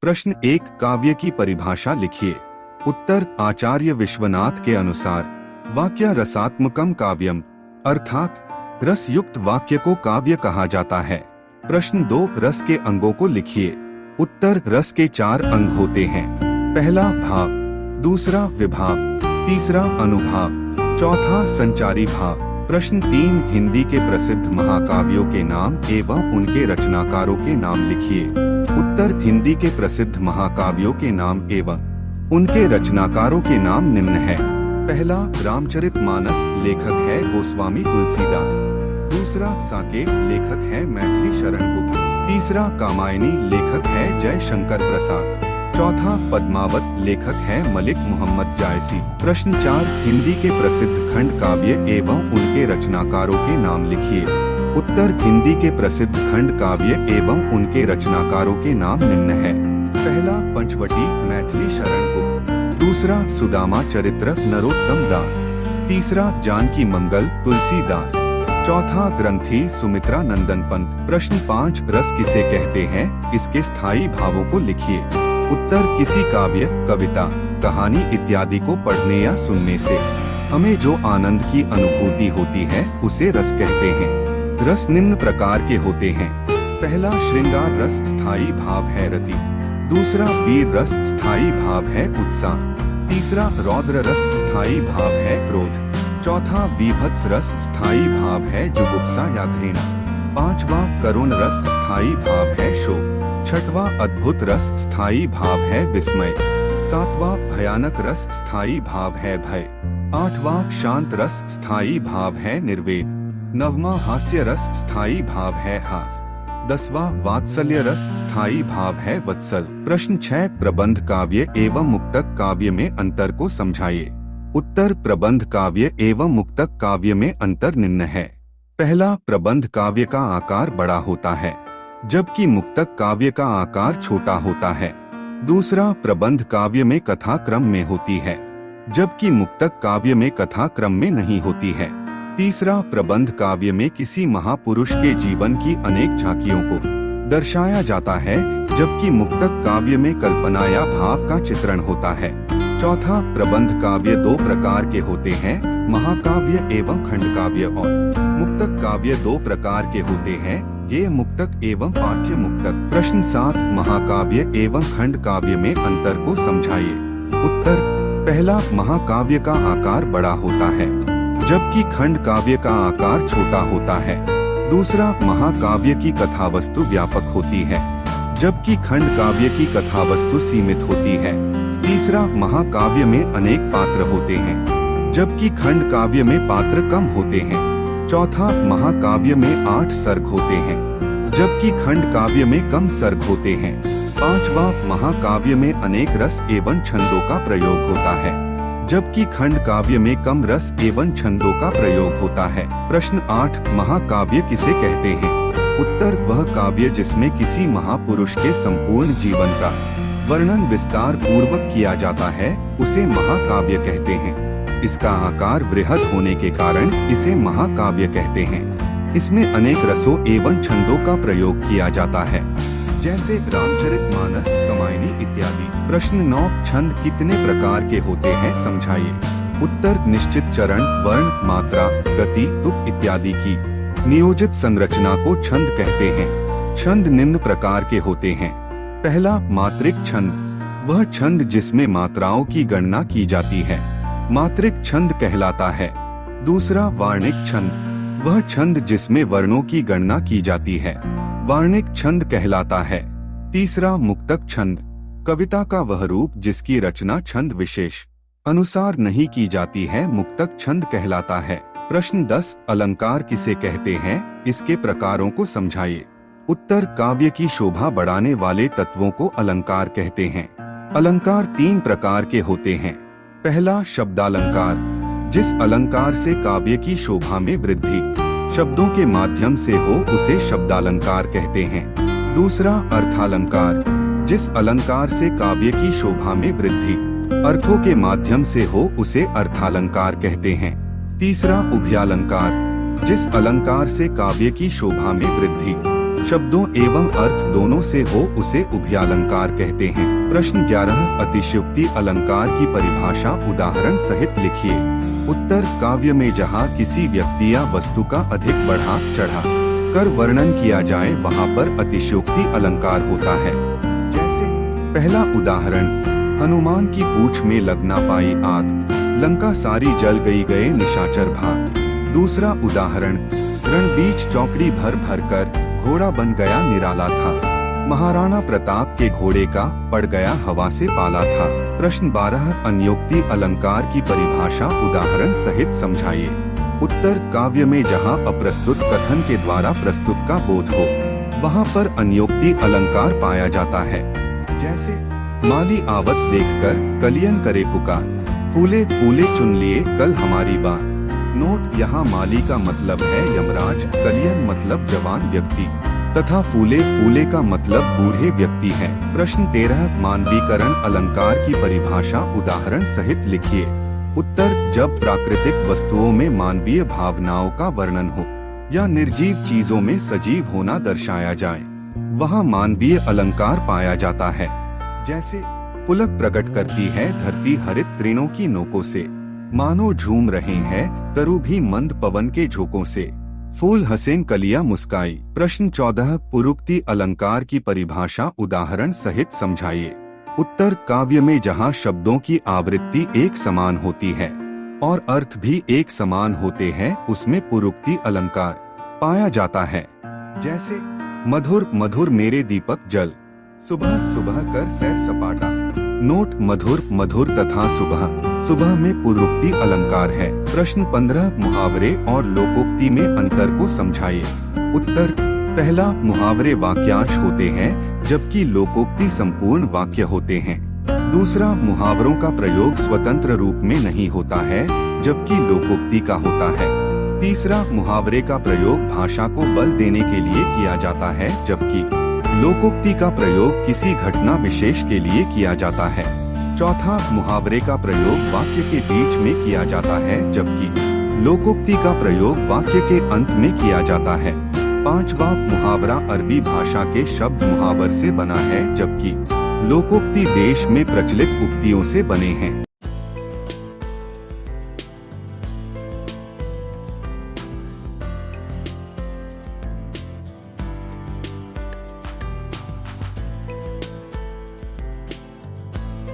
प्रश्न 1, काव्य की परिभाषा लिखिए। उत्तर, आचार्य विश्वनाथ के अनुसार वाक्य रसात्मकम काव्यम, अर्थात रस युक्त वाक्य को काव्य कहा जाता है। प्रश्न 2, रस के अंगों को लिखिए। उत्तर, रस के 4 अंग होते हैं। पहला भाव, दूसरा विभाव, तीसरा अनुभाव, चौथा संचारी भाव। प्रश्न 3, हिंदी के प्रसिद्ध महाकाव्यों के नाम एवं उनके रचनाकारों के नाम लिखिए। उत्तर, हिंदी के प्रसिद्ध महाकाव्यों के नाम एवं उनके रचनाकारों के नाम निम्न है। पहला, रामचरितमानस, लेखक है गोस्वामी तुलसीदास। दूसरा, साकेत, लेखक है मैथिली शरण गुप्त। तीसरा, कामायनी, लेखक है जय शंकर प्रसाद। चौथा, पद्मावत, लेखक है मलिक मोहम्मद जायसी। प्रश्न 4, हिंदी के प्रसिद्ध खंड काव्य एवं उनके रचनाकारों के नाम लिखिए। उत्तर, हिंदी के प्रसिद्ध खंड काव्य एवं उनके रचनाकारों के नाम निम्न है। पहला, पंचवटी, मैथिली शरण गुप्त। दूसरा, सुदामा चरित्र, नरोत्तम दास। तीसरा, जानकी मंगल, तुलसीदास। चौथा, ग्रंथी, सुमित्रा नंदन पंत। प्रश्न 5, रस किसे कहते हैं, इसके स्थायी भावों को लिखिए। उत्तर, किसी काव्य, कविता, कहानी इत्यादि को पढ़ने या सुनने से हमें जो आनंद की अनुभूति होती है उसे रस कहते हैं। रस निम्न प्रकार के होते हैं। पहला, श्रृंगार रस, स्थायी भाव है रति। दूसरा, वीर रस, स्थायी भाव है उत्साह। तीसरा, रौद्र रस, स्थायी भाव है क्रोध। चौथा, वीभत्स रस, स्थायी भाव है जुगुप्सा या घृणा। पांचवा, करुण रस, स्थायी भाव है शोक। छठवां, अद्भुत रस, स्थायी भाव है विस्मय। सातवां, भयानक रस, स्थायी भाव है भय। आठवां, शांत रस, स्थायी भाव है निर्वेद। नववां, हास्य रस, स्थायी भाव है हास। 10वां, वात्सल्य रस, स्थायी भाव है वत्सल। प्रश्न 6, प्रबंध काव्य एवं मुक्तक काव्य में अंतर को समझाइए। उत्तर, प्रबंध काव्य एवं मुक्तक काव्य में अंतर निम्न है। पहला, प्रबंध काव्य का आकार बड़ा होता है, जबकि मुक्तक काव्य का आकार छोटा होता है। दूसरा, प्रबंध काव्य में कथा क्रम में होती है, जबकि मुक्तक काव्य में कथा क्रम में नहीं होती है। तीसरा, प्रबंध काव्य में किसी महापुरुष के जीवन की अनेक झांकियों को दर्शाया जाता है, जबकि मुक्तक काव्य में कल्पना या भाव का चित्रण होता है। चौथा, प्रबंध काव्य 2 प्रकार के होते हैं, महाकाव्य एवं खंड काव्य। और मुक्तक काव्य 2 प्रकार के होते हैं, गेय मुक्तक एवं पाठ्य मुक्तक। प्रश्न 7, महाकाव्य एवं खंड काव्य में अंतर को समझाइए। उत्तर, पहला, महाकाव्य का आकार बड़ा होता है, जबकि खंड काव्य का आकार छोटा होता है। दूसरा, महाकाव्य की कथावस्तु व्यापक होती है, जबकि खंड काव्य की कथावस्तु सीमित होती है। तीसरा, महाकाव्य में अनेक पात्र होते हैं, जबकि खंड काव्य में पात्र कम होते हैं। चौथा, महाकाव्य में 8 सर्ग होते हैं, जबकि खंड काव्य में कम सर्ग होते हैं। पांचवा, महाकाव्य में अनेक रस एवं छंदों का प्रयोग होता है, जबकि खंड काव्य में कम रस एवं छंदों का प्रयोग होता है। प्रश्न 8, महाकाव्य किसे कहते हैं? उत्तर, वह काव्य जिसमें किसी महापुरुष के संपूर्ण जीवन का वर्णन विस्तार पूर्वक किया जाता है उसे महाकाव्य कहते हैं। इसका आकार बृहद होने के कारण इसे महाकाव्य कहते हैं। इसमें अनेक रसों एवं छंदों का प्रयोग किया जाता है, जैसे रामचरितमानस, कामायनी इत्यादि। प्रश्न 9, छंद कितने प्रकार के होते हैं, समझाइए। उत्तर, निश्चित चरण, वर्ण, मात्रा, गति, तुक इत्यादि की नियोजित संरचना को छंद कहते हैं। छंद निम्न प्रकार के होते हैं। पहला, मात्रिक छंद, वह छंद जिसमें मात्राओं की गणना की जाती है, मात्रिक छंद कहलाता है। दूसरा, वार्णिक छंद, वह छंद जिसमें वर्णों की गणना की जाती है, वार्णिक छंद कहलाता है। तीसरा, मुक्तक छंद, कविता का वह रूप जिसकी रचना छंद विशेष अनुसार नहीं की जाती है, मुक्तक छंद कहलाता है। प्रश्न 10, अलंकार किसे कहते हैं, इसके प्रकारों को समझाइए। उत्तर, काव्य की शोभा बढ़ाने वाले तत्वों को अलंकार कहते हैं। अलंकार 3 प्रकार के होते हैं। पहला, शब्दालंकार, जिस अलंकार से काव्य की शोभा में वृद्धि शब्दों के माध्यम से हो उसे शब्दालंकार कहते हैं। दूसरा, अर्थालंकार, जिस अलंकार से काव्य की शोभा में वृद्धि अर्थों के माध्यम से हो उसे अर्थालंकार कहते हैं। तीसरा, उभयालंकार, जिस अलंकार से काव्य की शोभा में वृद्धि शब्दों एवं अर्थ दोनों से हो उसे उभयालंकार कहते हैं। प्रश्न 11 अतिशयोक्ति अलंकार की परिभाषा उदाहरण सहित लिखिए। उत्तर काव्य में जहाँ किसी व्यक्ति या वस्तु का अधिक बढ़ा चढ़ा कर वर्णन किया जाए वहाँ पर अतिशयोक्ति अलंकार होता है। जैसे पहला उदाहरण, हनुमान की पूंछ में लग ना पाई आग, लंका सारी जल गई गए निशाचर भाग। दूसरा उदाहरण, रणबीच चौकड़ी भर भर कर घोड़ा बन गया निराला था, महाराणा प्रताप के घोड़े का पड़ गया हवा से पाला था। प्रश्न 12 अन्योक्ति अलंकार की परिभाषा उदाहरण सहित समझाइए। उत्तर काव्य में जहाँ अप्रस्तुत कथन के द्वारा प्रस्तुत का बोध हो वहाँ पर अन्योक्ति अलंकार पाया जाता है। जैसे माली आवत देखकर कलियन करे पुकार, फूले फूले चुन लिए कल हमारी बार। नोट, यहाँ माली का मतलब है यमराज, कलियन मतलब जवान व्यक्ति तथा फूले फूले का मतलब बूढ़े व्यक्ति है। प्रश्न 13 मानवीकरण अलंकार की परिभाषा उदाहरण सहित लिखिए। उत्तर जब प्राकृतिक वस्तुओं में मानवीय भावनाओं का वर्णन हो या निर्जीव चीजों में सजीव होना दर्शाया जाए वहाँ मानवीय अलंकार पाया जाता है। जैसे पुलक प्रकट करती है धरती हरित तृणों की नोकों से, मानो झूम रहे हैं तरु भी मंद पवन के झोंकों से, फूल हंसें कलियां मुस्काई। प्रश्न 14 पुरुक्ति अलंकार की परिभाषा उदाहरण सहित समझाइए। उत्तर काव्य में जहाँ शब्दों की आवृत्ति एक समान होती है और अर्थ भी एक समान होते हैं उसमें पुरुक्ति अलंकार पाया जाता है। जैसे मधुर मधुर मेरे दीपक जल, सुबह सुबह कर सैर सपाटा। नोट, मधुर मधुर तथा सुबह सुबह में पुरुक्ति अलंकार है। प्रश्न 15 मुहावरे और लोकोक्ति में अंतर को समझाइए। उत्तर पहला मुहावरे वाक्यांश होते हैं जबकि लोकोक्ति संपूर्ण वाक्य होते हैं। दूसरा मुहावरों का प्रयोग स्वतंत्र रूप में नहीं होता है जबकि लोकोक्ति का होता है। तीसरा मुहावरे का प्रयोग भाषा को बल देने के लिए किया जाता है जबकि लोकोक्ति का प्रयोग किसी घटना विशेष के लिए किया जाता है। चौथा मुहावरे का प्रयोग वाक्य के बीच में किया जाता है जबकि लोकोक्ति का प्रयोग वाक्य के अंत में किया जाता है। पांचवा मुहावरा अरबी भाषा के शब्द मुहावर से बना है जबकि लोकोक्ति देश में प्रचलित उक्तियों से बने हैं।